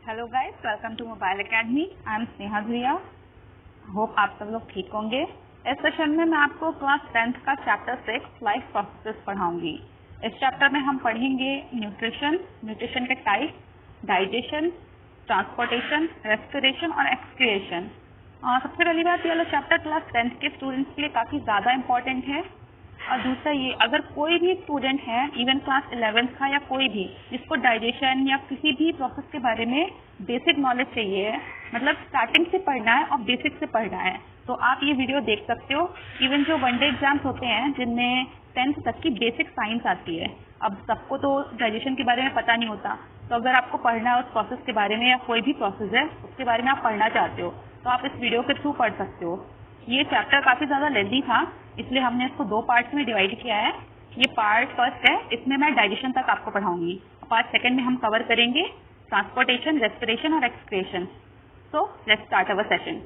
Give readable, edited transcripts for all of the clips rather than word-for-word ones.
Hello guys, welcome to mobile academy. I am Sneha Dhuria. Hope आप सब लोग ठीक होंगे। इस सेशन में मैं आपको क्लास 10th का चैप्टर 6 लाइफ प्रोसेसेस पढ़ाऊंगी। इस चैप्टर में हम पढ़ेंगे न्यूट्रिशन के टाइप, डाइजेशन, ट्रांसपोर्टेशन, रेस्पिरेशन और एक्सक्रिएशन। सबसे पहली बात, ये वाला चैप्टर क्लास 10th के स्टूडेंट्स के लिए काफ़ी ज़्यादा इम्पोर्टेंट है। और दूसरा ये, अगर कोई भी स्टूडेंट है इवन क्लास 11th का या कोई भी जिसको डाइजेशन या किसी भी प्रोसेस के बारे में बेसिक नॉलेज चाहिए है, मतलब स्टार्टिंग से पढ़ना है और बेसिक से पढ़ना है, तो आप ये वीडियो देख सकते हो। इवन जो वनडे एग्जाम्स होते हैं जिनमें 10th तक की बेसिक साइंस आती है, अब सबको तो डाइजेशन के बारे में पता नहीं होता, तो अगर आपको पढ़ना है उस प्रोसेस के बारे में या कोई भी प्रोसेस है उसके बारे में आप पढ़ना चाहते हो तो आप इस वीडियो के थ्रू पढ़ सकते हो। ये चैप्टर काफ़ी ज़्यादा लेंथी था, इसलिए हमने इसको 2 पार्ट्स में डिवाइड किया है। ये पार्ट फर्स्ट है, इसमें मैं डाइजेशन तक आपको पढ़ाऊंगी। पार्ट सेकंड में हम कवर करेंगे ट्रांसपोर्टेशन, रेस्पिरेशन और excretion. So let's start our session.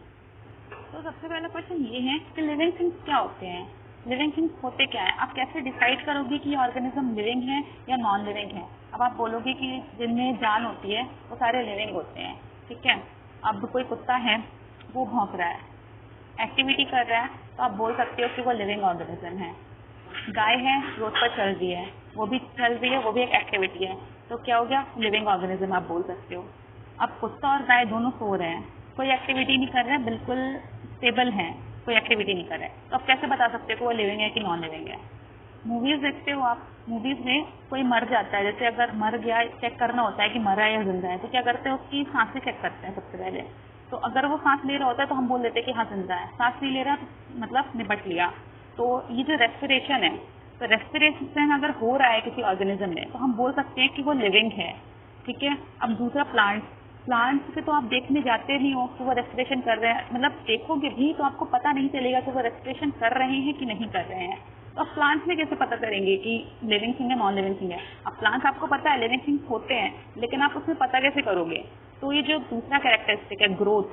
तो सबसे पहला क्वेश्चन ये है कि लिविंग थिंग्स क्या होते हैं। लिविंग थिंग्स होते क्या है, आप कैसे डिसाइड करोगे कि ऑर्गेनिज्म लिविंग है या नॉन लिविंग है। अब आप बोलोगे कि जिनमें जान होती है वो सारे लिविंग होते हैं, ठीक है। अब कोई कुत्ता है, वो भौंक रहा है, एक्टिविटी कर रहा है, तो आप बोल सकते हो कि वो लिविंग ऑर्गेनिज्म है। गाय है, रोड पर चल रही है, वो भी चल रही है, वो भी एक एक्टिविटी है, तो क्या हो गया, लिविंग ऑर्गेनिज्म आप बोल सकते हो। अब कुत्ता और गाय दोनों सो रहे हैं, कोई एक्टिविटी नहीं कर रहे हैं, बिल्कुल स्टेबल हैं, कोई एक्टिविटी नहीं कर रहे हैं, तो आप कैसे बता सकते हो कि वो लिविंग है कि नॉन लिविंग है। मूवीज देखते हो आप, मूवीज में कोई मर जाता है, जैसे अगर मर गया चेक करना होता है कि मरा है या जिंदा है, तो क्या करते हैं, उसकी सांसें चेक करते हैं सबसे पहले। तो अगर वो सांस ले रहा होता है तो हम बोल देते हैं कि हाँ जिंदा है, सांस नहीं ले रहा तो मतलब निपट लिया। तो ये जो रेस्पिरेशन है, तो रेस्पिरेशन अगर हो रहा है किसी ऑर्गेनिज्म में तो हम बोल सकते हैं कि वो लिविंग है, ठीक है। अब दूसरा प्लांट्स पे तो आप देखने जाते नहीं हो कि वो रेस्पिरेशन कर रहे हैं, मतलब देखोगे भी तो आपको पता नहीं चलेगा कि वो रेस्पिरेशन कर रहे हैं कि नहीं कर रहे हैं। तो आप प्लांट्स में कैसे पता करेंगे कि लिविंग थिंग है नॉन लिविंग थिंग है। अब प्लांट्स आपको पता है लिविंग थिंग्स होते हैं, लेकिन आप उसमें पता कैसे करोगे। तो ये जो दूसरा कैरेक्टरिस्टिक है ग्रोथ,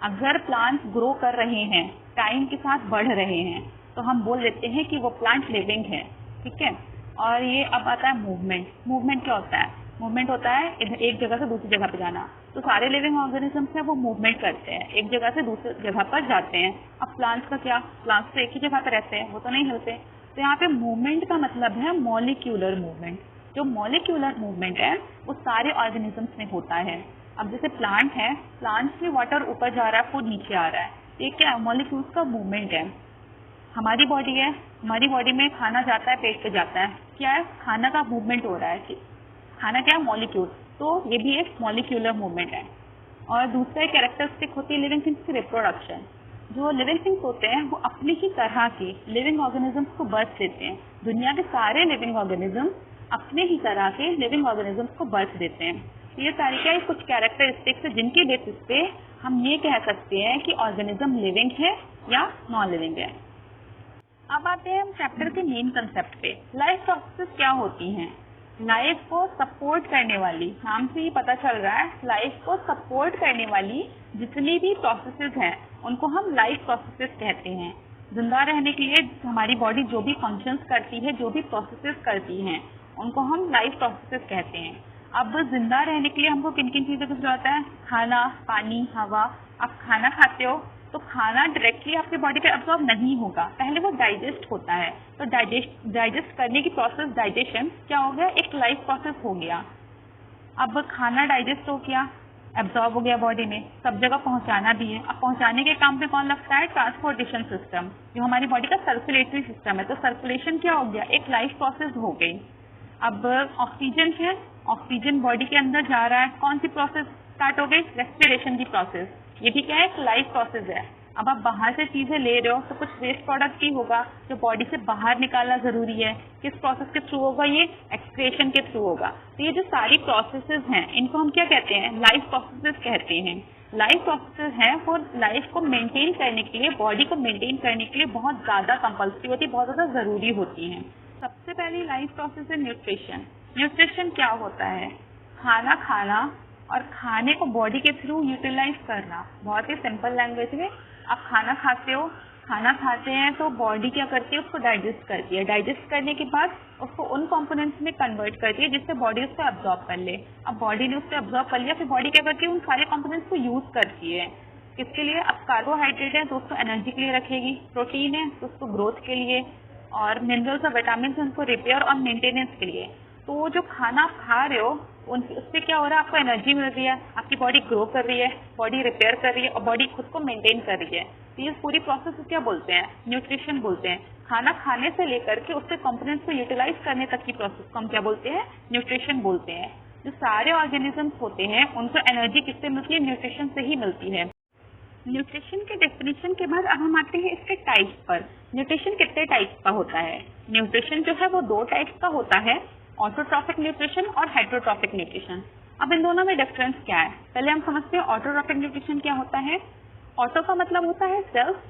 अगर प्लांट्स ग्रो कर रहे हैं, टाइम के साथ बढ़ रहे हैं, तो हम बोल देते हैं कि वो प्लांट लिविंग है, ठीक है। और ये अब आता है मूवमेंट क्या होता है। मूवमेंट होता है इधर एक जगह से दूसरी जगह पे जाना, तो सारे लिविंग ऑर्गेनिजम्स हैं वो मूवमेंट करते हैं, एक जगह से दूसरी जगह पर जाते हैं। अब प्लांट्स का क्या, प्लांट्स तो एक ही जगह पे रहते हैं, वो तो नहीं हिलते। तो यहाँ पे मूवमेंट का मतलब है मॉलिक्यूलर मूवमेंट। जो मॉलिक्यूलर मूवमेंट है वो सारे ऑर्गेनिजम्स में होता है। अब जैसे प्लांट है, प्लांट से वाटर ऊपर जा रहा है, फूड नीचे आ रहा है, ये क्या है, मॉलिक्यूल्स का मूवमेंट है। हमारी बॉडी है, हमारी बॉडी में खाना जाता है, पेट पे जाता है, क्या है, खाना का मूवमेंट हो रहा है कि खाना क्या है, मॉलिक्यूल, तो ये भी एक मॉलिक्यूलर मूवमेंट है। और दूसरा एक कैरेक्टरिस्टिक होती है लिविंग थिंग्स की रिप्रोडक्शन। जो लिविंग थिंग्स होते हैं वो अपनी ही तरह के लिविंग ऑर्गेनिजम्स को बर्थ देते हैं। दुनिया के सारे लिविंग ऑर्गेनिज्म अपने ही तरह के लिविंग ऑर्गेनिजम्स को बर्थ देते हैं। तो ये सारी क्या कुछ कैरेक्टरिस्टिक्स है जिनके बेसिस पे हम ये कह सकते हैं कि ऑर्गेनिज्म लिविंग है या नॉन लिविंग है। अब आते हैं हम चैप्टर के मेन कंसेप्ट पे। लाइफ प्रोसेसेस क्या होती हैं। लाइफ को सपोर्ट करने वाली, नाम से ही पता चल रहा है, लाइफ को सपोर्ट करने वाली जितनी भी प्रोसेसेस हैं उनको हम लाइफ प्रोसेसेस कहते हैं। जिंदा रहने के लिए हमारी बॉडी जो भी फंक्शंस करती है, जो भी प्रोसेसेस करती हैं, उनको हम लाइफ प्रोसेसेस कहते हैं। अब जिंदा रहने के लिए हमको किन किन चीज़ों की जरूरत है, खाना, पानी, हवा। आप खाना खाते हो तो खाना डायरेक्टली आपकी बॉडी पे अब्सॉर्ब नहीं होगा, पहले वो डाइजेस्ट होता है। तो डाइजेस्ट करने की प्रोसेस, डाइजेशन क्या हो गया, एक लाइफ प्रोसेस हो गया। अब खाना डाइजेस्ट हो गया, एब्जॉर्ब हो गया बॉडी में, सब जगह पहुंचाना भी है। अब पहुंचाने के काम पे कौन लगता है, ट्रांसपोर्टेशन सिस्टम, जो हमारी बॉडी का सर्कुलेटरी सिस्टम है। तो सर्कुलेशन क्या हो गया, एक लाइफ प्रोसेस हो गई। अब ऑक्सीजन है, ऑक्सीजन बॉडी के अंदर जा रहा है, कौन सी प्रोसेस स्टार्ट हो गई, रेस्पिरेशन की प्रोसेस, ये भी क्या है, एक लाइफ प्रोसेस है। अब आप बाहर से चीजें ले रहे हो तो कुछ वेस्ट प्रोडक्ट भी होगा जो बॉडी से बाहर निकालना जरूरी है, किस प्रोसेस के थ्रू होगा, ये एक्सक्रिएशन के थ्रू होगा। तो ये जो सारी प्रोसेसेस हैं इनको हम क्या कहते हैं, लाइफ प्रोसेसेस कहते हैं। लाइफ प्रोसेसेस हैं वो लाइफ को मेंटेन करने के लिए, बॉडी को मेंटेन करने के लिए बहुत ज्यादा कंपल्सरी होती है, बहुत ज्यादा जरूरी होती है। सबसे पहली लाइफ प्रोसेस है न्यूट्रिशन। न्यूट्रिशन क्या होता है, खाना खाना और खाने को बॉडी के थ्रू यूटिलाइज करना। बहुत ही सिंपल लैंग्वेज में, आप खाना खाते हो, खाना खाते हैं तो बॉडी क्या करती है, उसको डाइजेस्ट करती है। डाइजेस्ट करने के बाद उसको उन कंपोनेंट्स में कन्वर्ट करती है जिससे बॉडी उसको एब्जॉर्ब कर ले। अब बॉडी ने उसको एब्जॉर्ब कर लिया, फिर बॉडी क्या करती है, उन सारे कंपोनेंट्स को यूज करती है। किसके लिए? अब कार्बोहाइड्रेट है तो उसको एनर्जी के लिए रखेगी, प्रोटीन है तो उसको ग्रोथ के लिए, और मिनरल्स और विटामिन है उनको रिपेयर और मेंटेनेंस के लिए। तो वो जो खाना आप खा रहे हो उससे क्या हो रहा है, आपको एनर्जी मिल रही है, आपकी बॉडी ग्रो कर रही है, बॉडी रिपेयर कर रही है और बॉडी खुद को मेंटेन कर रही है। तो ये पूरी प्रोसेस को क्या बोलते हैं? न्यूट्रिशन बोलते हैं। खाना खाने से लेकर के उसके कंपोनेंट्स को यूटिलाइज करने तक की प्रोसेस को हम क्या बोलते हैं? न्यूट्रिशन बोलते हैं। जो सारे ऑर्गेनिजम्स होते हैं उनको एनर्जी किससे मिलती है? न्यूट्रिशन से ही मिलती है। न्यूट्रिशन के डेफिनेशन के बाद अब हम आते हैं इसके टाइप्स पर। न्यूट्रिशन कितने टाइप्स का होता है? न्यूट्रिशन जो है वो 2 टाइप्स का होता है, ऑटोट्रॉफिक न्यूट्रिशन और हेटेरोट्रॉफिक न्यूट्रिशन। अब इन दोनों में डिफरेंस क्या है? पहले हम समझते हैं ऑटोट्रॉफिक न्यूट्रिशन क्या होता है। ऑटो का मतलब होता है सेल्फ,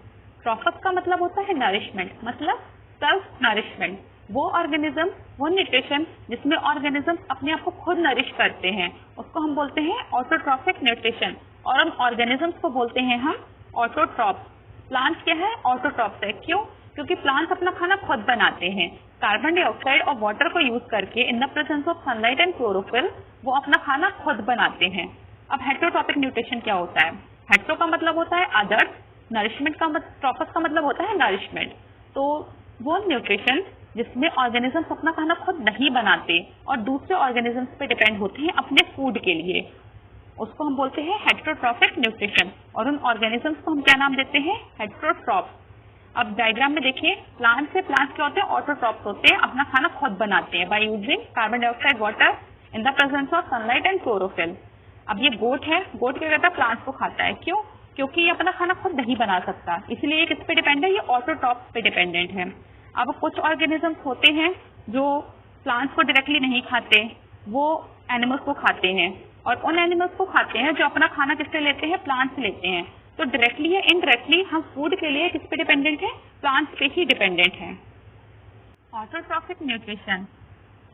ट्रॉफिक का मतलब होता है नरिशमेंट, मतलब सेल्फ नरिशमेंट। वो ऑर्गेनिज्म, वो न्यूट्रिशन जिसमें ऑर्गेनिज्म अपने आप को खुद नरिश करते हैं उसको हम बोलते हैं ऑटोट्रॉफिक न्यूट्रिशन। और उन ऑर्गेनिजम्स को बोलते हैं हम ऑटोट्रॉप्स। प्लांट्स क्या है? ऑटोट्रॉप्स है। क्यों? क्योंकि प्लांट्स अपना खाना खुद बनाते हैं। कार्बन डाइऑक्साइड और वाटर को यूज करके in the presence of sunlight and chlorophyll वो अपना खाना खुद बनाते हैं। अब हेटेरोट्रॉपिक न्यूट्रिशन क्या होता है? हेटेरो का मतलब होता है अदर्स, नरिशमेंट का ट्रॉपस का मतलब होता है नरिशमेंट। तो वो न्यूट्रिशन जिसमें ऑर्गेनिजम्स अपना खाना खुद नहीं बनाते और दूसरे ऑर्गेनिजम्स पे डिपेंड होते हैं अपने फूड के लिए, उसको हम बोलते हैं हेटेरोट्रॉफिक न्यूट्रिशन। और उन ऑर्गेनिजम्स को हम क्या नाम देते हैं? हेटेरोट्रॉप्स। अब डायग्राम में देखिए, प्लांट से प्लांट्स क्या होते हैं? ऑटोट्रॉप्स होते हैं, अपना खाना खुद बनाते हैं by using carbon dioxide, water in the presence of sunlight and chlorophyll. अब ये गोट है, गोट क्या करता है? प्लांट्स को खाता है। क्यों? क्योंकि ये अपना खाना खुद नहीं बना सकता, इसलिए ये किस पे डिपेंड है? ये ऑटोट्रॉप्स पे डिपेंडेंट है। अब कुछ ऑर्गेनिजम्स होते हैं जो प्लांट्स को डायरेक्टली नहीं खाते, वो एनिमल्स को खाते हैं, और उन एनिमल्स को खाते हैं जो अपना खाना किससे लेते हैं? प्लांट्स से लेते हैं। तो डायरेक्टली या इनडायरेक्टली हम फूड के लिए किस पे डिपेंडेंट है? प्लांट्स पे ही डिपेंडेंट है। ऑटोट्रॉफिक न्यूट्रिशन,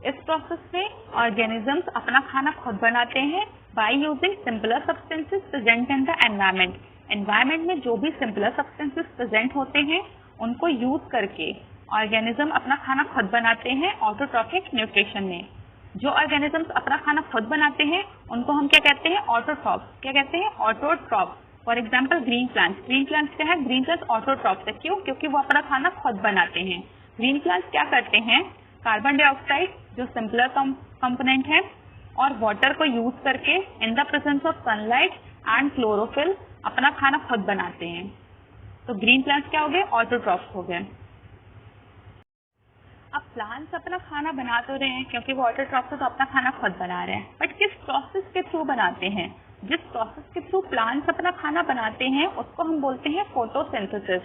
इस प्रोसेस में ऑर्गेनिजम्स अपना खाना खुद बनाते हैं by using simpler substances present in the environment. Environment में जो भी सिंपलर सब्सटेंसेस प्रेजेंट होते हैं उनको यूज करके ऑर्गेनिज्म अपना खाना खुद बनाते हैं ऑटोट्रॉफिक न्यूट्रिशन में। जो ऑर्गेनिजम्स अपना खाना खुद बनाते हैं उनको हम क्या कहते हैं? ऑटोट्रॉप्स। क्या कहते हैं? Autotrophs. For example green plants. Green plants क्या है? ग्रीन प्लांट्स ऑटोट्रॉप्स है। क्यों? क्योंकि वो अपना खाना खुद बनाते हैं। ग्रीन प्लांट्स क्या करते हैं? कार्बन डाइऑक्साइड जो सिंपलर कंपोनेंट है और वाटर को यूज करके in the presence of sunlight and chlorophyll अपना खाना खुद बनाते हैं। तो ग्रीन प्लांट्स क्या हो गए? ऑटोट्रॉप्स हो गए। अब प्लांट्स अपना खाना बना तो रहे हैं क्योंकि वो ऑटोट्रॉप्स है तो अपना खाना खुद बना रहे हैं, बट किस प्रोसेस के थ्रू बनाते हैं? जिस प्रोसेस के थ्रू प्लांट्स अपना खाना बनाते हैं उसको हम बोलते हैं फोटोसिंथेसिस।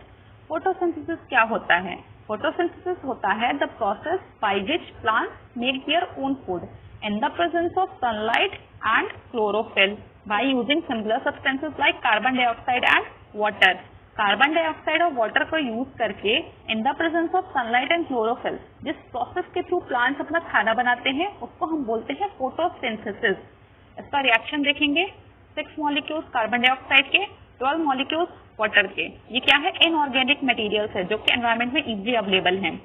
फोटोसिंथेसिस क्या होता है? फोटोसिंथेसिस होता है the process by which plants make their own food in the presence of sunlight and chlorophyll by using simpler substances like carbon dioxide and water. Carbon dioxide और वाटर को use करके in the presence of sunlight and chlorophyll जिस process के through plants अपना खाना बनाते हैं उसको हम बोलते हैं फोटोसिंथेसिस। इसका रिएक्शन देखेंगे, 6 मॉलिक्यूल्स कार्बन डाइऑक्साइड के, 12 मॉलिक्यूल्स वाटर के। ये क्या है? इनऑर्गेनिक मटेरियल्स है जो कि एनवायरमेंट में इजीली अवेलेबल हैं।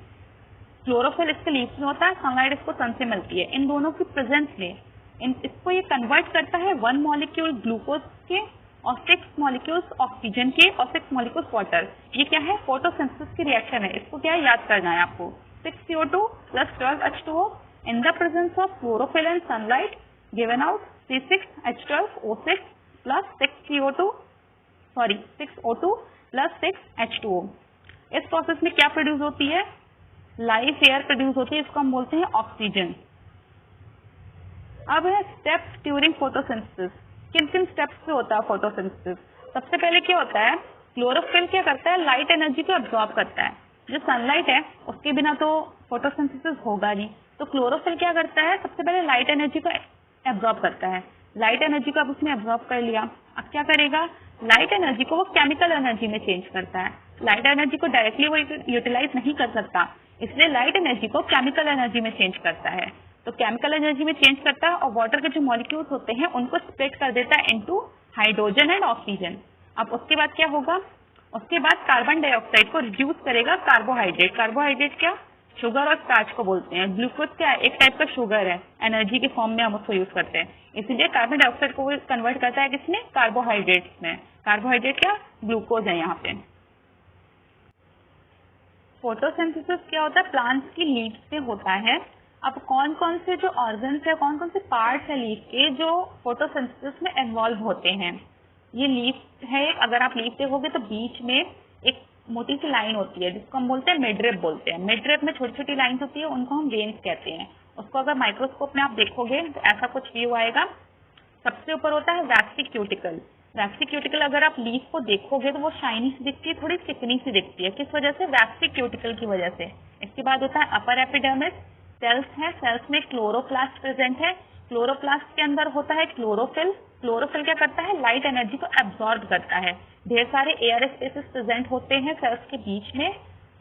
क्लोरोफिल इसके लीव्स में होता है, सनलाइट इसको सन से मिलती है। इन दोनों की प्रेजेंस में इसको ये कन्वर्ट करता है 1 मॉलिक्यूल ग्लूकोज के और 6 मॉलिक्यूल्स ऑक्सीजन के और 6 मॉलिक्यूल्स वाटर। ये क्या है? फोटोसिंथेसिस की रिएक्शन है। इसको क्या याद करना है आपको? 6 CO2 plus 12 H2O in the presence of chlorophyll and sunlight given out C6H12O6 plus 6 O2 plus 6 H2O। इस प्रोसेस में क्या प्रोड्यूस होती है? लाइव एयर प्रोड्यूस होती है, इसको हम बोलते हैं ऑक्सीजन। अब है स्टेप्स ड्यूरिंग फोटोसिंथेसिस। किन किन स्टेप्स पे होता है फोटोसिंथेसिस? सबसे पहले क्या होता है? क्लोरोफिल क्या करता है? लाइट एनर्जी को एब्जॉर्ब करता है। जो सनलाइट है उसके बिना तो फोटोसिंथेसिस होगा नहीं, तो क्लोरोफिल क्या करता है? सबसे पहले लाइट एनर्जी को एब्जॉर्ब करता है। लाइट एनर्जी को अब उसने एब्जॉर्ब कर लिया, अब क्या करेगा? लाइट एनर्जी को वो केमिकल एनर्जी में चेंज करता है। लाइट एनर्जी को डायरेक्टली वो यूटिलाइज नहीं कर सकता, इसलिए लाइट एनर्जी को केमिकल एनर्जी में चेंज करता है। तो केमिकल एनर्जी में चेंज करता है और वाटर के जो मॉलिक्यूल्स होते हैं उनको स्प्लिट कर देता है इनटू हाइड्रोजन एंड ऑक्सीजन। अब उसके बाद क्या होगा? उसके बाद कार्बन डाइऑक्साइड को रिड्यूस करेगा कार्बोहाइड्रेट। कार्बोहाइड्रेट क्या? शुगर और स्टार्च को बोलते हैं। ग्लूकोज क्या है? एक टाइप का शुगर है, एनर्जी के फॉर्म में हम उसको यूज करते हैं। इसीलिए कार्बन डाइऑक्साइड को कन्वर्ट करता है किसमें? कार्बोहाइड्रेट्स में। कार्बोहाइड्रेट क्या? ग्लूकोज है यहाँ पे। फोटोसिंथेसिस क्या होता है? प्लांट्स की लीफ से होता है। अब कौन कौन से जो ऑर्गन्स है, कौन कौन से पार्ट्स है लीफ के जो फोटोसिंथेसिस में इन्वॉल्व होते हैं? ये लीफ है, अगर आप लीफ देखोगे तो बीच में एक मोटी सी लाइन होती है जिसको हम बोलते हैं मिडरिप बोलते हैं। मिडरिप में छोटी छोटी लाइंस होती है, उनको हम वेन्स कहते हैं। उसको अगर माइक्रोस्कोप में आप देखोगे तो ऐसा कुछ व्यू आएगा। सबसे ऊपर होता है वैक्सी क्यूटिकल। वैक्सी क्यूटिकल अगर आप लीफ को देखोगे तो वो शाइनी सी दिखती है, थोड़ी चिकनी सी दिखती है। किस वजह से? वैक्सी क्यूटिकल की वजह से। इसके बाद होता है अपर एपिडर्मिस। सेल्स है, सेल्स में क्लोरोप्लास्ट प्रेजेंट है। क्लोरोप्लास्ट के अंदर होता है क्लोरोफिल। क्लोरोफिल क्या करता है? लाइट एनर्जी को एब्जॉर्ब करता है। ढेर सारे एयर स्पेसेस प्रेजेंट होते हैं सेल्स के बीच में।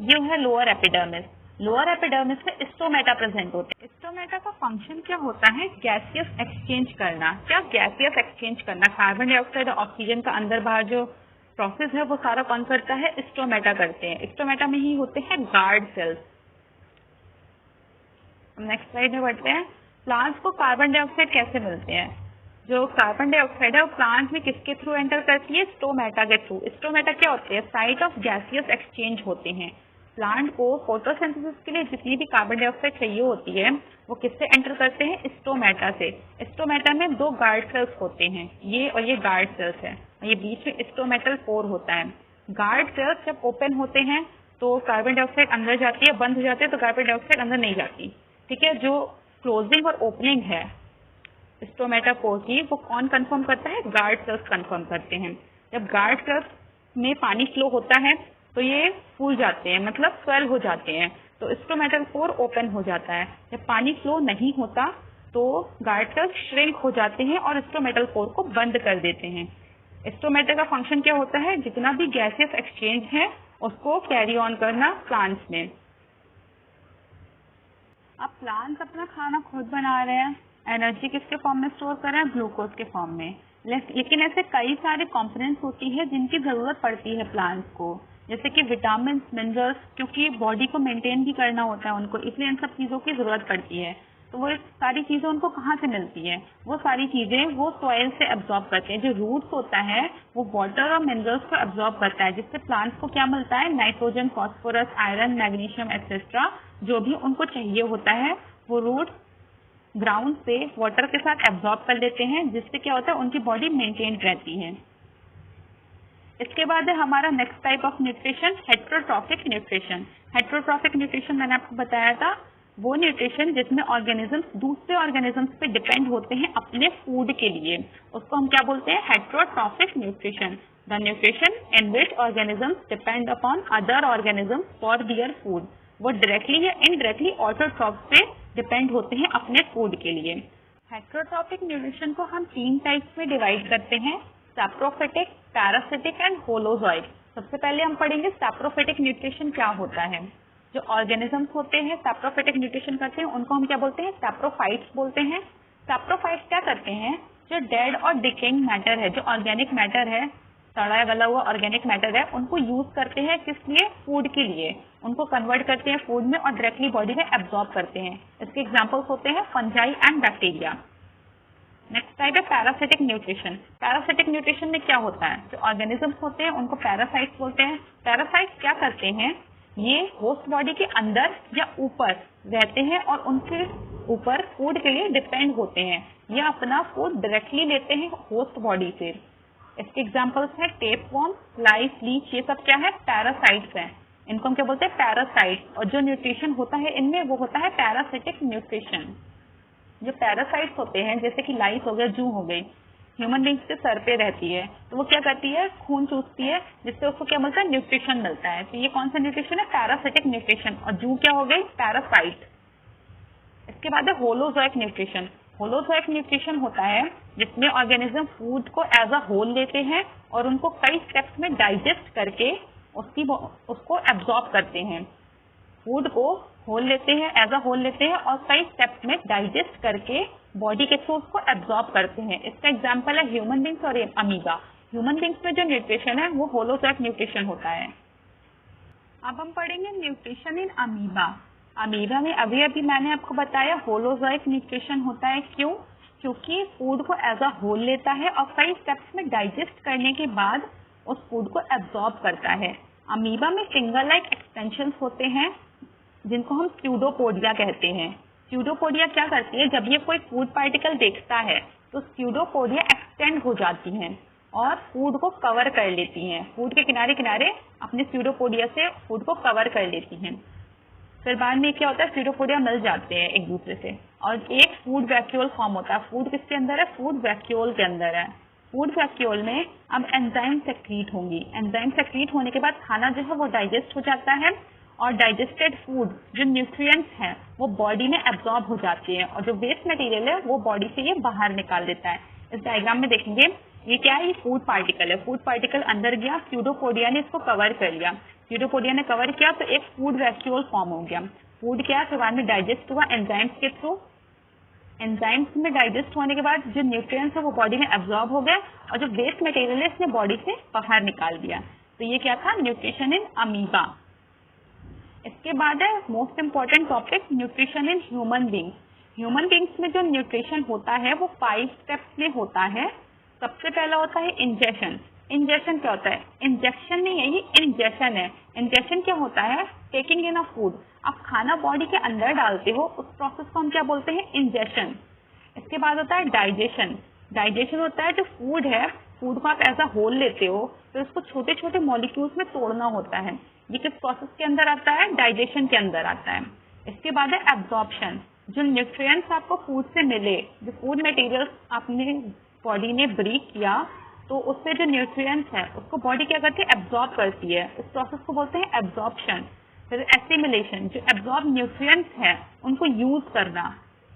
ये है लोअर एपिडर्मिस। लोअर एपिडर्मिस में स्टोमेटा प्रेजेंट होते हैं। स्टोमेटा का फंक्शन क्या होता है? गैसियस एक्सचेंज करना। क्या? गैसियस एक्सचेंज करना। कार्बन डाइऑक्साइड और ऑक्सीजन का अंदर बाहर जो प्रोसेस है वो सारा कौन करता है? स्टोमेटा करते हैं। स्टोमेटा में ही होते हैं गार्ड सेल्स। नेक्स्ट स्लाइड में बढ़ते हैं। प्लांट्स को कार्बन डाइऑक्साइड कैसे मिलते हैं? जो कार्बन डाइऑक्साइड है वो प्लांट में किसके थ्रू एंटर करती है? स्टोमेटा के थ्रू। स्टोमेटा क्या होते हैं? साइट ऑफ गैसियस एक्सचेंज होते हैं। प्लांट को फोटोसिंथेसिस के लिए जितनी भी कार्बन डाइऑक्साइड चाहिए होती है वो किससे एंटर करते हैं? स्टोमेटा से। स्टोमेटा में दो गार्ड सेल्स होते हैं, ये और ये गार्ड सेल्स है। ये बीच में स्टोमेटल पोर होता है। गार्ड सेल्स जब ओपन होते हैं तो कार्बन डाइऑक्साइड अंदर जाती है, बंद हो जाते हैं तो कार्बन डाइऑक्साइड अंदर नहीं जाती। ठीक है, जो क्लोजिंग और ओपनिंग है स्टोमेटा पोर की वो कौन कंफर्म करता है? गार्ड सेल्स कंफर्म करते हैं। जब गार्ड सेल्स में पानी फ्लो होता है तो ये फूल जाते हैं, मतलब स्वेल हो जाते हैं, तो स्टोमेटल पोर ओपन हो जाता है। जब पानी फ्लो नहीं होता तो गार्ड सेल्स श्रिंक हो जाते हैं और स्टोमेटल पोर को बंद कर देते हैं। स्टोमेटा का फंक्शन क्या होता है? जितना भी गैसियस एक्सचेंज है उसको कैरी ऑन करना प्लांट्स में। अब प्लांट्स अपना खाना खुद बना रहे हैं। एनर्जी किसके फॉर्म में स्टोर कर रहे हैं? ग्लूकोज के फॉर्म में। लेकिन ऐसे कई सारे कंपोनेंट्स होती है जिनकी जरूरत पड़ती है प्लांट्स को, जैसे कि विटामिन, मिनरल्स, क्योंकि बॉडी को मेंटेन भी करना होता है उनको, इसलिए इन सब चीजों की जरूरत पड़ती है। तो वो सारी चीजें उनको कहाँ से मिलती है? वो सारी चीजें वो सॉइल से एब्जॉर्ब करते हैं। जो रूट्स होता है वो वाटर और मिनरल्स को एब्जॉर्ब करता है, जिससे प्लांट्स को क्या मिलता है? Nitrogen, phosphorus, iron, magnesium etcetera जो भी उनको चाहिए होता है वो रूट ग्राउंड से वाटर के साथ एब्जॉर्ब कर लेते हैं, जिससे क्या होता है? उनकी बॉडी मेंटेन रहती है। इसके बाद है हमारा next type of nutrition, heterotrophic nutrition. Heterotrophic nutrition मैंने आपको बताया था, वो न्यूट्रिशन जिसमें ऑर्गेनिजम्स दूसरे ऑर्गेनिजम्स पे डिपेंड होते हैं अपने फूड के लिए, उसको हम क्या बोलते हैं? Heterotrophic nutrition. The nutrition in which organisms depend upon other organisms for their food. वो डायरेक्टली या इनडायरेक्टली ऑटोट्रॉफ पे डिपेंड होते हैं अपने फूड के लिए। हेट्रोट्रॉफिक न्यूट्रिशन को हम 3 टाइप्स में डिवाइड करते हैं, सैप्रोफिटिक, पैरासिटिक एंड होलोजॉइक। सबसे पहले हम पढ़ेंगे सैप्रोफिटिक न्यूट्रिशन क्या होता है। जो ऑर्गेनिजम्स होते हैं सैप्रोफिटिक न्यूट्रिशन करते हैं उनको हम क्या बोलते हैं? सैप्रोफाइट्स बोलते हैं। सैप्रोफाइट्स क्या करते हैं? जो डेड और डिकेइंग मैटर है, जो ऑर्गेनिक मैटर है, सड़ा गला हुआ ऑर्गेनिक मैटर है, उनको यूज करते हैं किस लिए? फूड के लिए। उनको कन्वर्ट करते हैं फूड में और डायरेक्टली बॉडी में एब्जॉर्ब करते हैं। इसके एग्जांपल्स होते हैं fungi and bacteria. Next type है पैरासिटिक न्यूट्रिशन। पैरासिटिक न्यूट्रिशन में क्या होता है? जो ऑर्गेनिजम्स होते हैं उनको पैरासाइट्स बोलते हैं। पैरासाइट्स क्या करते हैं? ये होस्ट बॉडी के अंदर या ऊपर रहते हैं और उनके ऊपर फूड के लिए डिपेंड होते हैं। ये अपना फूड डायरेक्टली लेते हैं होस्ट बॉडी से। इसके एग्जांपल्स हैं टेपवर्म, लाइस, लीच, ये सब क्या है? पैरासाइट्स हैं। इनको हम क्या बोलते हैं? पैरासाइट्स। और जो न्यूट्रिशन होता है इनमें वो होता है पैरासिटिक न्यूट्रिशन। जो पैरासाइट्स होते हैं जैसे कि लाइस हो गया, जू हो गई, ह्यूमन बींग्स के सर पे रहती है, तो वो क्या करती है? खून चूसती है, जिससे उसको क्या मिलता है? न्यूट्रिशन मिलता है। तो ये कौन सा न्यूट्रिशन है? Parasitic nutrition. और जू क्या हो गई? पैरासाइट। इसके बाद है होलोजॉइक न्यूट्रिशन। होलोजॉइक न्यूट्रिशन होता है जिसमें ऑर्गेनिज्म फूड को एज अ होल लेते हैं और उनको कई स्टेप्स में डाइजेस्ट करके उसको एब्जॉर्ब करते हैं। फूड को होल लेते हैं, एज अ होल लेते हैं और कई स्टेप्स में डाइजेस्ट करके बॉडी के थ्रू उसको एब्जॉर्ब करते हैं। इसका एग्जांपल है ह्यूमन बींग्स और अमीबा। ह्यूमन बींग्स में जो न्यूट्रिशन है वो होलोजोइक न्यूट्रिशन होता है। अब हम पढ़ेंगे न्यूट्रिशन इन अमीबा। अमीबा में अभी अभी मैंने आपको बताया होलोजोइक न्यूट्रिशन होता है। क्यों? क्योंकि फूड को एज अ होल लेता है और कई स्टेप्स में डाइजेस्ट करने के बाद उस फूड को एब्जॉर्ब करता है। अमीबा में फिंगर लाइक एक्सटेंशन होते हैं जिनको हम स्यूडोपोडिया कहते हैं। स्यूडोपोडिया क्या करती है, जब ये कोई फूड पार्टिकल देखता है तो स्यूडोपोडिया एक्सटेंड हो जाती हैं और फूड को कवर कर लेती हैं। फूड के किनारे किनारे अपने स्यूडोपोडिया से फूड को कवर कर लेती हैं। फिर बाद में क्या होता है, स्यूडोपोडिया मिल जाते हैं एक दूसरे से और एक फूड वैक्यूल फॉर्म होता है। फूड किसके अंदर है? फूड वैक्यूल के अंदर है। फूड वैक्यूल में अब एंजाइम सेक्रीट होंगी। एंजाइम सेक्रीट होने के बाद खाना जो है वो डाइजेस्ट हो जाता है और डाइजेस्टेड फूड जो न्यूट्रिएंट्स हैं वो बॉडी में एब्जॉर्ब हो जाती है और जो वेस्ट मटेरियल है वो बॉडी से ये बाहर निकाल देता है। इस डायग्राम में देखेंगे ये क्या है, ये फूड पार्टिकल है। फूड पार्टिकल अंदर गया, स्यूडोपोडिया ने इसको कवर कर लिया। स्यूडोपोडिया ने कवर किया तो एक फूड वैक्यूल फॉर्म हो गया। फूड क्या है, फिर बाद में डाइजेस्ट हुआ एंजाइम्स के थ्रू। एंजाइम्स में डाइजेस्ट होने के बाद जो न्यूट्रिएंट्स है वो बॉडी में एब्जॉर्ब हो गया और जो वेस्ट मटेरियल है इसने बॉडी से बाहर निकाल दिया। तो ये क्या था, न्यूट्रिशन इन अमीबा। इसके बाद है most important topic, nutrition in human beings. Human beings में जो न्यूट्रिशन होता है वो 5 स्टेप्स में होता है। सबसे पहला होता है इंजेक्शन। इंजेक्शन क्या होता है? इंजेक्शन नहीं है, ये इंजेक्शन है। इंजेक्शन क्या होता है? Taking in a food. आप खाना बॉडी के अंदर डालते हो, उस प्रोसेस को हम क्या बोलते हैं? इंजेक्शन। इसके बाद होता है डाइजेशन। डाइजेशन होता है जो फूड है, फूड को आप ऐसा होल लेते हो तो उसको छोटे छोटे मॉलिक्यूल्स में तोड़ना होता है। ये किस प्रोसेस के अंदर आता है? डाइजेशन के अंदर आता है। इसके बाद है एब्जॉर्प्शन। जो न्यूट्रिएंट्स आपको फूड से मिले, जो फूड मटेरियल आपने बॉडी ने ब्रीक किया तो उससे जो न्यूट्रिएंट्स है उसको बॉडी क्या करती है? एब्जॉर्ब करती है। इस प्रोसेस को बोलते हैं एब्जॉर्प्शन। फिर एसिमिलेशन, जो एब्जॉर्ब न्यूट्रिएंट्स है उनको यूज करना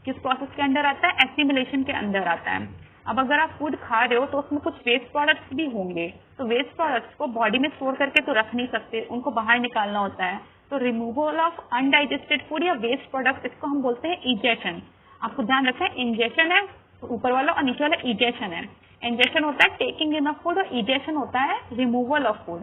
किस प्रोसेस के अंदर आता है? एसिमिलेशन के अंदर आता है। अब अगर आप फूड खा रहे हो तो उसमें कुछ वेस्ट प्रोडक्ट्स भी होंगे, तो वेस्ट प्रोडक्ट्स को बॉडी में स्टोर करके तो रख नहीं सकते, उनको बाहर निकालना होता है। तो रिमूवल ऑफ अनडाइजेस्टेड फूड या वेस्ट प्रोडक्ट, इसको हम बोलते हैं इजेशन। आपको ध्यान रखना है, इंजेक्शन है ऊपर वाला और नीचे वाला इजेशन है। इंजेक्शन होता है टेकिंग इन ऑफ फूड और इजेशन होता है रिमूवल ऑफ फूड।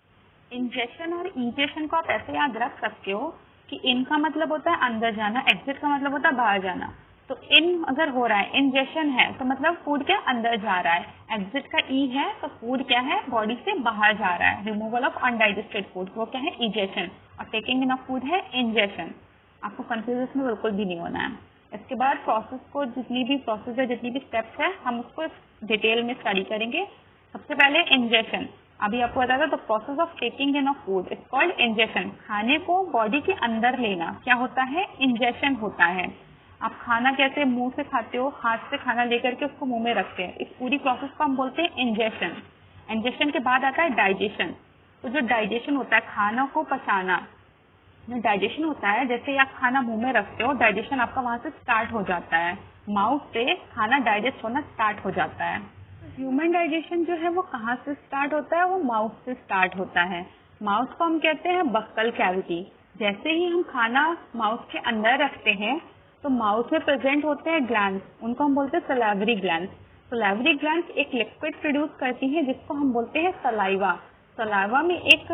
इंजेक्शन और इजेशन को आप ऐसे याद रख सकते हो कि इन का मतलब होता है अंदर जाना, एग्जिट का मतलब होता है बाहर जाना। तो इन अगर हो रहा है, इंजेक्शन है तो मतलब फूड क्या अंदर जा रहा है, एग्जिट का ई है तो फूड क्या है बॉडी से बाहर जा रहा है। रिमूवल ऑफ अनडाइजेस्टेड फूड वो क्या है? इजेशन। और टेकिंग इन ऑफ फूड है इंजेक्शन। आपको कंफ्यूज में बिल्कुल भी नहीं होना है। इसके बाद प्रोसेस को जितनी भी प्रोसेस है, जितनी भी स्टेप्स है, हम उसको डिटेल में स्टडी करेंगे। सबसे पहले इंजेक्शन। अभी आपको बताया था, the process of taking in of food is called injection. खाने को बॉडी के अंदर लेना क्या होता है? इंजेक्शन होता है। आप खाना कैसे मुंह से खाते हो, हाथ से खाना लेकर के उसको मुंह में रखते हैं, इस पूरी प्रोसेस को हम बोलते हैं इंजेक्शन। इंजेक्शन के बाद आता है डाइजेशन। तो जो डाइजेशन होता है, खाना को पचाना, जो डाइजेशन होता है, जैसे आप खाना मुंह में रखते हो, डाइजेशन आपका वहां से स्टार्ट हो जाता है। माउथ से खाना डाइजेस्ट होना स्टार्ट हो जाता है। ह्यूमन डाइजेशन जो है वो कहाँ से स्टार्ट होता है? वो माउथ से स्टार्ट होता है। माउथ को हम कहते हैं बक्कल कैविटी। जैसे ही हम खाना माउथ के अंदर रखते हैं तो माउथ में प्रेजेंट होते हैं ग्लैंड्स, उनको हम बोलते हैं सलाइवरी ग्लैंड्स। सलाइवरी ग्लैंड्स एक लिक्विड प्रोड्यूस करती हैं जिसको हम बोलते हैं सलाइवा। सलाइवा में एक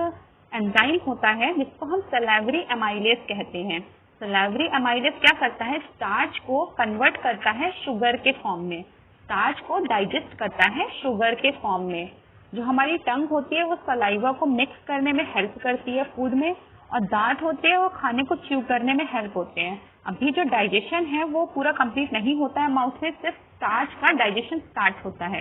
एंजाइम होता है जिसको हम सलाइवरी एमाइलेज कहते हैं। सलाइवरी एमाइलेज क्या करता है? स्टार्च को कन्वर्ट करता है शुगर के फॉर्म में, स्टार्च को डाइजेस्ट करता है शुगर के फॉर्म में। जो हमारी टंग होती है वो सलाइवा को मिक्स करने में हेल्प करती है फूड में, और दांत होते हैं वो खाने को च्यू करने में हेल्प होते हैं। अभी जो डाइजेशन है वो पूरा कंप्लीट नहीं होता है माउथ में, सिर्फ स्टार्च का डाइजेशन स्टार्ट होता है।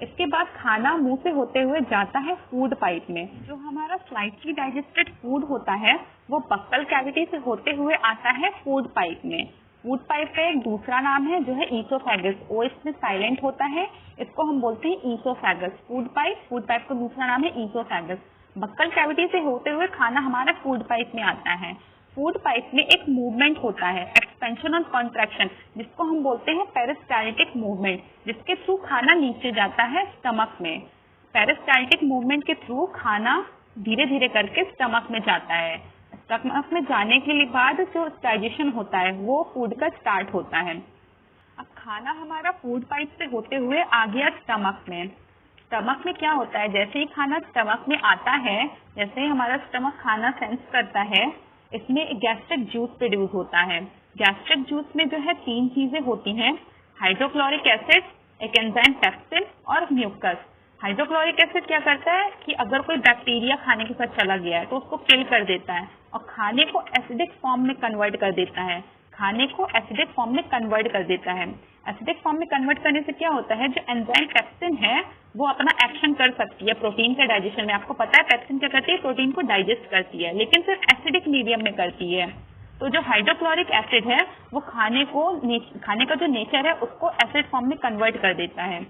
इसके बाद खाना मुंह से होते हुए जाता है फूड पाइप में। जो हमारा स्लाइटली डाइजेस्टेड फूड होता है वो बक्कल कैविटी से होते हुए आता है फूड पाइप में। फूड पाइप का एक दूसरा नाम है जो है ईसोफेगस। ओ इसमें साइलेंट होता है, इसको हम बोलते हैं ईसोफेगस। फूड पाइप का दूसरा नाम है ईसोफेगस। बक्कल कैविटी से होते हुए खाना हमारा फूड पाइप में आता है। फूड पाइप में एक मूवमेंट होता है, एक्सपेंशन और कॉन्ट्रैक्शन, जिसको हम बोलते हैं पेरिस्टाल्टिक मूवमेंट, जिसके थ्रू खाना नीचे जाता है स्टमक में। पेरिस्टाल्टिक मूवमेंट के थ्रू खाना धीरे धीरे करके स्टमक में जाता है। स्टमक में जाने के बाद जो डाइजेशन होता है वो फूड का स्टार्ट होता है। अब खाना हमारा फूड पाइप से होते हुए आ गया स्टमक में। स्टमक में क्या होता है, जैसे ही खाना स्टमक में आता है, जैसे ही हमारा स्टमक खाना सेंस करता है, इसमें गैस्ट्रिक जूस प्रोड्यूस होता है। गैस्ट्रिक जूस में जो है 3 चीजें होती हैं, हाइड्रोक्लोरिक एसिड, एक एंजाइम पेप्सिन और म्यूकस। हाइड्रोक्लोरिक एसिड क्या करता है कि अगर कोई बैक्टीरिया खाने के साथ चला गया है तो उसको किल कर देता है और खाने को एसिडिक फॉर्म में कन्वर्ट कर देता है। खाने को एसिडिक फॉर्म में कन्वर्ट कर देता है। एसिडिक फॉर्म में कन्वर्ट करने से क्या होता है, जो एंजाइम पेप्सिन है वो अपना एक्शन कर सकती है प्रोटीन के डाइजेशन में। आपको पता है पेप्सिन क्या करती है, प्रोटीन को डाइजेस्ट करती है, लेकिन सिर्फ एसिडिक मीडियम में करती है। तो जो हाइड्रोक्लोरिक एसिड है वो खाने का जो नेचर है उसको एसिड फॉर्म में कन्वर्ट कर देता है।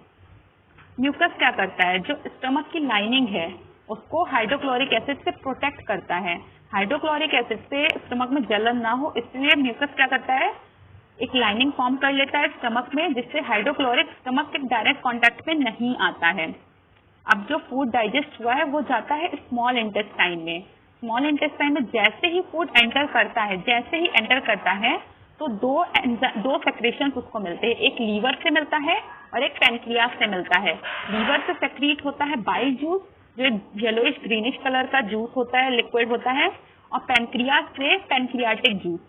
म्यूकस क्या करता है, जो स्टमक की लाइनिंग है उसको हाइड्रोक्लोरिक एसिड से प्रोटेक्ट करता है। हाइड्रोक्लोरिक एसिड से स्टमक में जलन ना हो इसलिए म्यूकस क्या करता है, एक लाइनिंग फॉर्म कर लेता है स्टमक में, जिससे हाइड्रोक्लोरिक स्टमक के डायरेक्ट कांटेक्ट में नहीं आता है। अब जो फूड डाइजेस्ट हुआ है वो जाता है स्मॉल इंटेस्टाइन में। स्मॉल इंटेस्टाइन में जैसे ही फूड एंटर करता है तो दो सेक्रेशन उसको मिलते हैं, एक लीवर से मिलता है और एक पेनक्रियास से मिलता है। लीवर से सेक्रीट होता है बाइल जूस, जो येलोइश ग्रीनिश कलर का जूस होता है, लिक्विड होता है, और पेनक्रियास से पेनक्रियाटिक जूस।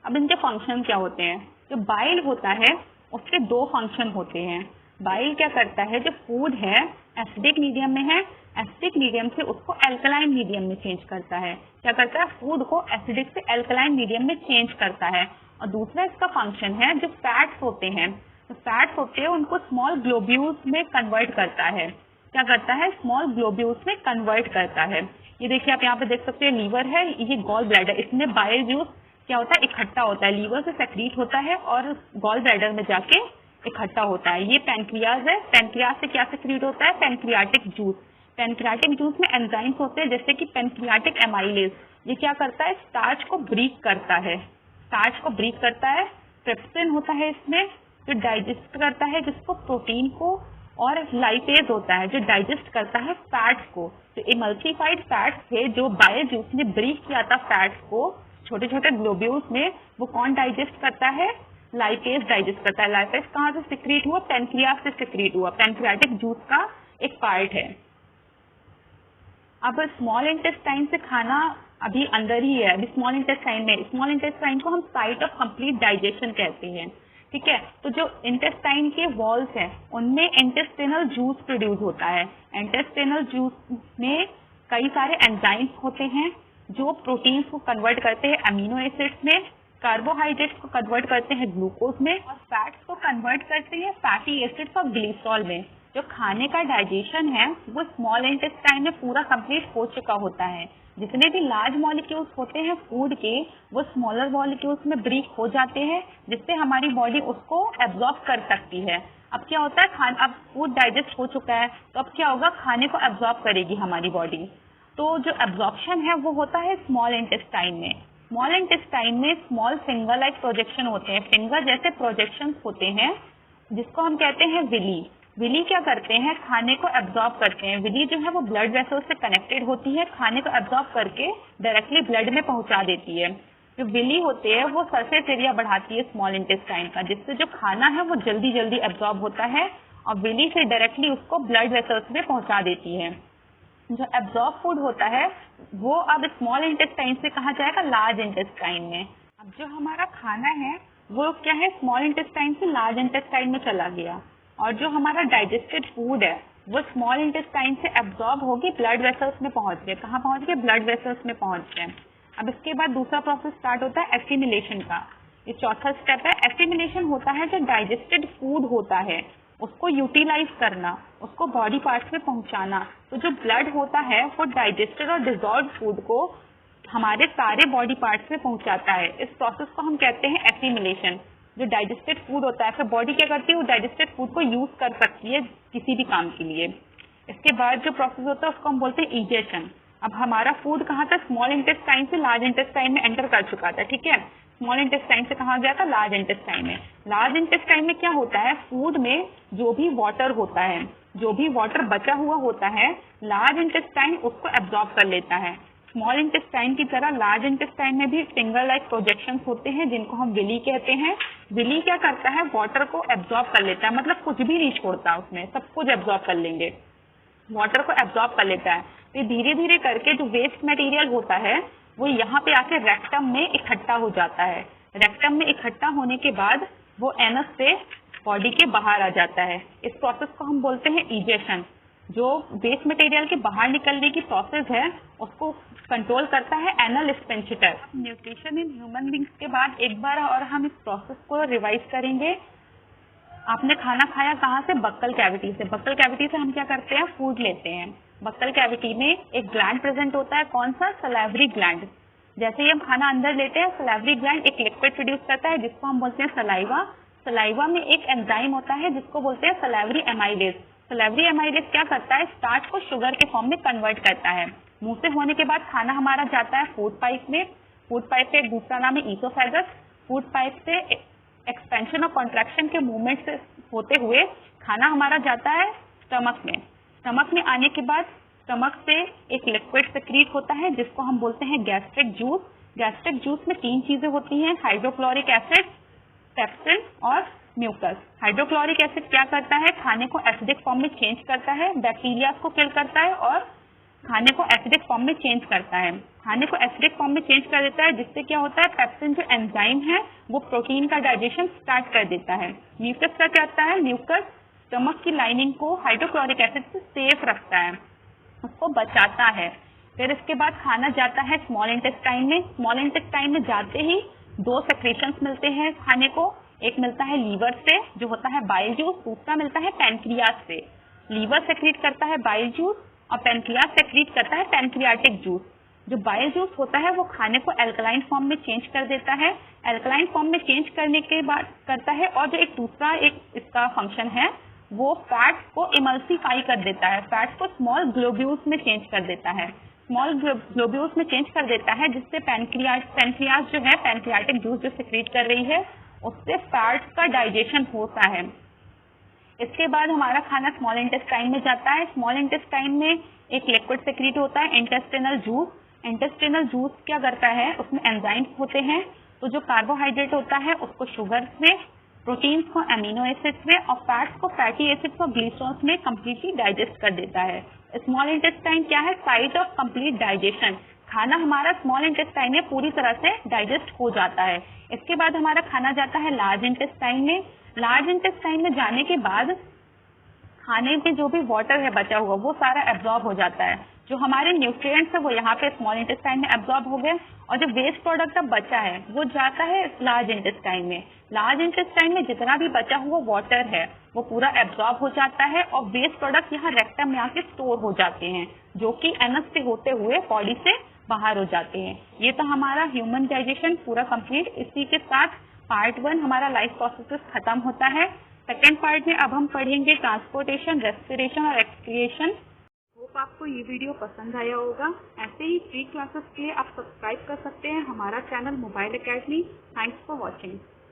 अब इनके फंक्शन क्या होते हैं, जो बाइल होता है उसके 2 फंक्शन होते हैं। बाइल क्या करता है, जो फूड है एसिडिक मीडियम में है, एसिडिक मीडियम से उसको एल्कलाइन मीडियम में चेंज करता है। क्या करता है, फूड को एसिडिक से एल्कलाइन मीडियम में चेंज करता है। और दूसरा इसका फंक्शन है, जो फैट्स होते हैं, तो फैट्स होते हैं उनको स्मॉल ग्लोब्यूल्स में कन्वर्ट करता है। क्या करता है, स्मॉल ग्लोब्यूल्स में कन्वर्ट करता है। ये देखिए आप यहाँ पे देख सकते हैं, लीवर है, ये गॉल ब्लैडर, इसमें बाइल जूस क्या होता है, इकट्ठा होता है, लीवर से सेक्रीट होता है और गॉल ब्लैडर में जाके इकट्ठा होता है। ये पेनक्रियाज है, पेनक्रियाज से क्या सेक्रीट होता है, पेनक्रियाटिक जूस। पेनक्रियाटिक जूस में एंजाइम्स होते हैं जैसे कि पेनक्रियाटिक एमाइलेज। ये क्या करता है, स्टार्च को ब्रेक करता है, ट्रिप्सिन होता है इसमें जो डाइजेस्ट करता है जिसको प्रोटीन को, और लाइपेज होता है जो डाइजेस्ट करता है फैट्स को। तो इमल्सिफाइड फैट्स थे जो बाइल जूस ने ब्रेक किया था फैट्स को छोटे छोटे ग्लोब्यूल्स में, वो कौन डाइजेस्ट करता है, लाइपेज डाइजेस्ट करता है। लाइपेज कहाँ से सिक्रीट हुआ, पेनक्रियास से सिक्रीट हुआ, पेनक्रियाटिक जूस का एक पार्ट है। अब स्मॉल इंटेस्टाइन से खाना अभी अंदर ही है, अभी स्मॉल इंटेस्टाइन को हम साइट ऑफ कंप्लीट डाइजेशन कहते हैं, ठीक है। तो जो इंटेस्टाइन के वॉल्स हैं उनमें इंटेस्टिनल जूस प्रोड्यूस होता है। इंटेस्टिनल जूस में कई सारे एंजाइम्स होते हैं जो प्रोटीन्स को कन्वर्ट करते हैं अमीनो एसिड्स में, कार्बोहाइड्रेट्स को कन्वर्ट करते हैं ग्लूकोज में, और फैट्स को कन्वर्ट करते हैं फैटी एसिड्स और ग्लिसरॉल में। जो खाने का डाइजेशन है वो स्मॉल इंटेस्टाइन में पूरा कंप्लीट हो चुका होता है। जितने भी लार्ज मॉलिक्यूल्स होते हैं फूड के वो स्मॉलर मॉलिक्यूल्स में ब्रेक हो जाते हैं, जिससे हमारी बॉडी उसको एब्जॉर्ब कर सकती है। अब क्या होता है, अब फूड डाइजेस्ट हो चुका है तो अब क्या होगा, खाने को एब्जॉर्ब करेगी हमारी बॉडी। तो जो एब्जॉर्प्शन है वो होता है स्मॉल इंटेस्टाइन में। स्मॉल इंटेस्टाइन में स्मॉल फिंगर लाइक प्रोजेक्शन होते हैं, फिंगर जैसे प्रोजेक्शन होते हैं जिसको हम कहते हैं विली। विली क्या करते हैं, खाने को एब्जॉर्ब करते हैं। विली जो है वो ब्लड वेसल से कनेक्टेड होती है, खाने को एब्जॉर्ब करके डायरेक्टली ब्लड में पहुंचा देती है। जो विली होते हैं वो सरफेस एरिया बढ़ाती है स्मॉल इंटेस्टाइन का, जिससे जो खाना है वो जल्दी जल्दी एब्जॉर्ब होता है और विली से डायरेक्टली उसको ब्लड वेसल्स में पहुंचा देती है। जो एब्जॉर्ब फूड होता है वो अब स्मॉल इंटेस्टाइन से कहा जाएगा लार्ज इंटेस्टाइन में। अब जो हमारा खाना है वो क्या है, स्मॉल इंटेस्टाइन से लार्ज इंटेस्टाइन में चला गया, और जो हमारा डाइजेस्टेड फूड है वो स्मॉल इंटेस्टाइन से एब्जॉर्ब होगी ब्लड वेसल्स में पहुंच गए। कहाँ पहुंच गए, ब्लड वेसल्स में पहुंच गए। अब इसके बाद दूसरा प्रोसेस स्टार्ट होता है एसिमिलेशन का। ये चौथा स्टेप है। एसिमिलेशन होता है जो डाइजेस्टेड फूड होता है उसको यूटिलाइज करना, उसको बॉडी पार्ट्स में पहुंचाना। तो जो ब्लड होता है वो डाइजेस्टेड और डिजॉल्व फूड को हमारे सारे बॉडी पार्ट्स में पहुंचाता है। इस प्रोसेस को हम कहते हैं एसिमिलेशन। जो डाइजेस्टेड फूड होता है फिर बॉडी क्या करती है, वो डाइजेस्टेड फूड को यूज कर सकती है किसी भी काम के लिए। इसके बाद जो प्रोसेस होता है उसको हम बोलते हैं इजेशन। अब हमारा फूड कहाँ था, स्मॉल इंटेस्टाइन से लार्ज इंटेस्टाइन में एंटर कर चुका था, ठीक है। स्मॉल इंटेस्टाइन से कहाँ गया था, लार्ज इंटेस्टाइन में। लार्ज इंटेस्टाइन में क्या होता है, फूड में जो भी वाटर होता है, जो भी वाटर बचा हुआ होता है, लार्ज इंटेस्टाइन उसको एब्जॉर्ब कर लेता है। स्मॉल इंटेस्टाइन की तरह लार्ज इंटेस्टाइन में भी फिंगर लाइक प्रोजेक्शंस होते हैं जिनको हम विली कहते हैं। विली क्या करता है, वाटर को एब्जॉर्ब कर लेता है, मतलब कुछ भी नहीं छोड़ता, उसमें सब कुछ एब्जॉर्ब कर लेंगे, वाटर को एब्जॉर्ब कर लेता है। तो धीरे धीरे करके जो वेस्ट मटेरियल होता है वो यहाँ पे आके रेक्टम में इकट्ठा हो जाता है। रेक्टम में इकट्ठा होने के बाद वो एनस से बॉडी के बाहर आ जाता है। इस प्रोसेस को हम बोलते हैं इजेशन। जो वेस्ट मटेरियल के बाहर निकलने की प्रोसेस है उसको कंट्रोल करता है anal sphincter. Nutrition in human beings के बाद एक बार और हम इस प्रोसेस को रिवाइज करेंगे। आपने खाना खाया कहाँ से, बक्कल कैविटी से। बक्कल कैविटी से हम क्या करते हैं, फूड लेते हैं। बक्कल कैविटी में एक ग्लैंड प्रेजेंट होता है, कौन सा, सलाइवरी ग्लैंड। जैसे ही हम खाना अंदर लेते हैं सलाइवरी ग्लैंड एक लिक्विड प्रोड्यूस करता है जिसको हम बोलते हैं सलाइवा। सलाइवा में एक एंजाइम होता है जिसको बोलते हैं सलाइवरी एमाइलेज। सलाइवरी एमाइलेज क्या करता है, स्टार्च को शुगर के फॉर्म में कन्वर्ट करता है। मुंह से होने के बाद खाना हमारा जाता है फूड पाइप में। फूड पाइप का एक दूसरा नाम है ईसोफेगस। फूड पाइप से एक्सपेंशन और कॉन्ट्रैक्शन के मूवमेंट से होते हुए खाना हमारा जाता है स्टमक में। स्टमक में आने के बाद स्टमक से एक लिक्विड सेक्रीट होता है जिसको हम बोलते हैं गैस्ट्रिक जूस। गैस्ट्रिक जूस में 3 चीजें होती हैं, हाइड्रोक्लोरिक एसिड, पेप्सिन और म्यूकस। हाइड्रोक्लोरिक एसिड क्या करता है, खाने को एसिडिक फॉर्म में चेंज करता है, बैक्टीरिया को किल करता है और खाने को एसिडिक फॉर्म में चेंज करता है। खाने को एसिडिक फॉर्म में चेंज कर देता है जिससे क्या होता है, पेप्सिन जो एंजाइम है वो प्रोटीन का डाइजेशन स्टार्ट कर देता है। म्यूकस का क्या करता है, म्यूकस स्टमक की लाइनिंग को हाइड्रोक्लोरिक एसिड से सेफ रखता है, उसको बचाता है। फिर इसके बाद खाना जाता है स्मॉल इंटेस्टाइन में। स्मॉल इंटेस्टाइन में जाते ही 2 सेक्रेशंस मिलते हैं खाने को। एक मिलता है लीवर से जो होता है बाइल जूस, दूसरा मिलता है पैनक्रियाज से। लीवर सेक्रेट करता है बाइल जूस और पैनक्रियाज सेक्रेट करता है पैनक्रियाटिक जूस। जो बाइल जूस होता है वो खाने को एल्कलाइन फॉर्म में चेंज कर देता है। एल्कलाइन फॉर्म में चेंज करने के बाद करता है और जो एक दूसरा एक इसका फंक्शन है वो फैट्स को इमल्सीफाई कर देता है, फैट्स को स्मॉल ग्लोब्यूल्स में चेंज कर देता है। स्मॉल ग्लोब्यूल्स में चेंज कर देता है जिससे पैनक्रियाज जो है, पैनक्रियाटिक जूस जो सेक्रेट कर रही है उससे फैट्स का डाइजेशन होता है। इसके बाद हमारा खाना स्मॉल इंटेस्टाइन में जाता है। स्मॉल इंटेस्टाइन में एक लिक्विड सेक्रेट होता है इंटेस्टिनल जूस। इंटेस्टिनल जूस क्या करता है, उसमें एंजाइम्स होते हैं, तो जो कार्बोहाइड्रेट होता है उसको शुगर में, प्रोटीन्स को अमीनो एसिड्स में और फैट्स को फैटी एसिड्स और ग्लिसरॉल्स में कम्प्लीटली डाइजेस्ट कर देता है। स्मॉल इंटेस्टाइन क्या है, साइट ऑफ कंप्लीट डाइजेशन। खाना हमारा स्मॉल इंटेस्टाइन में पूरी तरह से डाइजेस्ट हो जाता है। इसके बाद हमारा खाना जाता है लार्ज इंटेस्टाइन में। लार्ज इंटेस्टाइन में जाने के बाद खाने में जो भी वाटर है बचा हुआ वो सारा एब्जॉर्ब हो जाता है। जो हमारे न्यूट्रिएंट्स है वो यहाँ पे स्मॉल इंटेस्टाइन में एब्जॉर्ब हो गए और जो वेस्ट प्रोडक्ट अब बचा है वो जाता है लार्ज इंटेस्टाइन में। लार्ज इंटेस्टाइन में जितना भी बचा हुआ वाटर है वो पूरा एब्जॉर्ब हो जाता है और वेस्ट प्रोडक्ट यहाँ रेक्टम में आके स्टोर हो जाते हैं जो कि एनस से होते हुए बॉडी से बाहर हो जाते हैं। ये तो हमारा ह्यूमन डाइजेशन पूरा कंप्लीट। इसी के साथ पार्ट 1 हमारा लाइफ प्रोसेसेस खत्म होता है। सेकेंड पार्ट में अब हम पढ़ेंगे ट्रांसपोर्टेशन, रेस्पिरेशन और एक्सक्रिएशन। होप आपको ये वीडियो पसंद आया होगा। ऐसे ही फ्री क्लासेस के लिए आप सब्सक्राइब कर सकते हैं हमारा channel mobile academy. Thanks for watching.